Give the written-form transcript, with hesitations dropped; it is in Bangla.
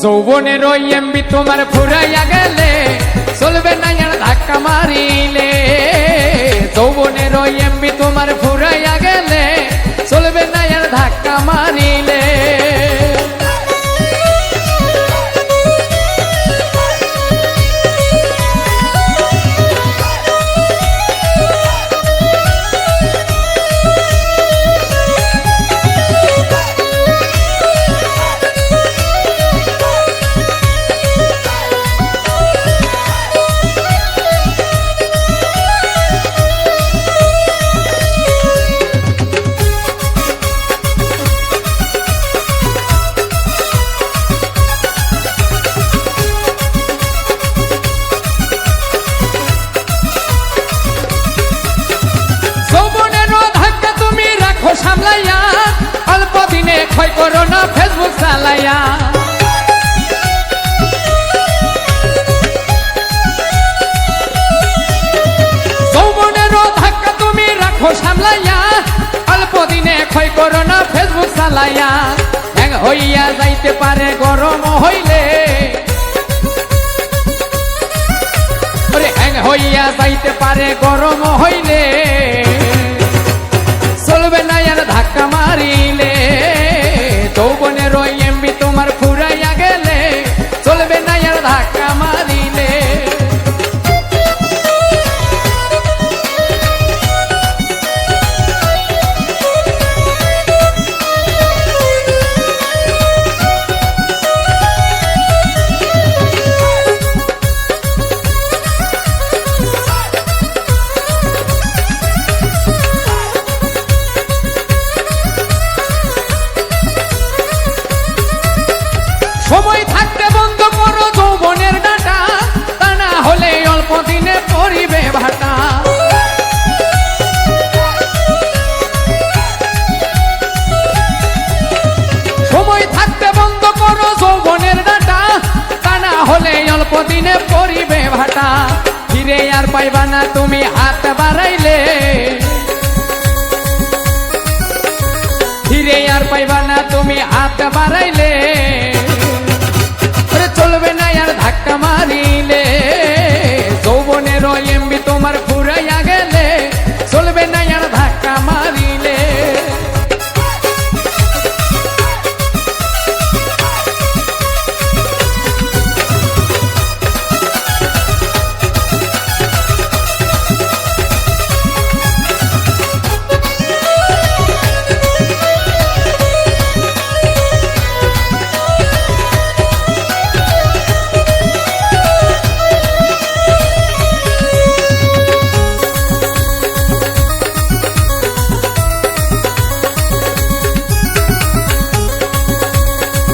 যৌবনের ওই এমবি তোমার ফুরাইয়া গেলে চলবে না আর ধাক্কা মারিলে। যৌবনের ওই এমবি তোমার ফুরাইয়া গেলে চলবে না আর ধাক্কা মারিলে। সামলাইয়া অল্প দিনে ক্ষয় করো না ফেসবুক চালাইয়া। যৌবনেরও ধাক্কা তুমি রাখো সামলাইয়া অল্প দিনে ক্ষয় করো না ফেসবুক চালাইয়া। হ্যাং হইয়া যাইতে পারে গরম হইলে, হ্যাং হইয়া যাইতে পারে গরম হইলে চলবে না আর ধাক্কা মারিলে। যৌবনের ওই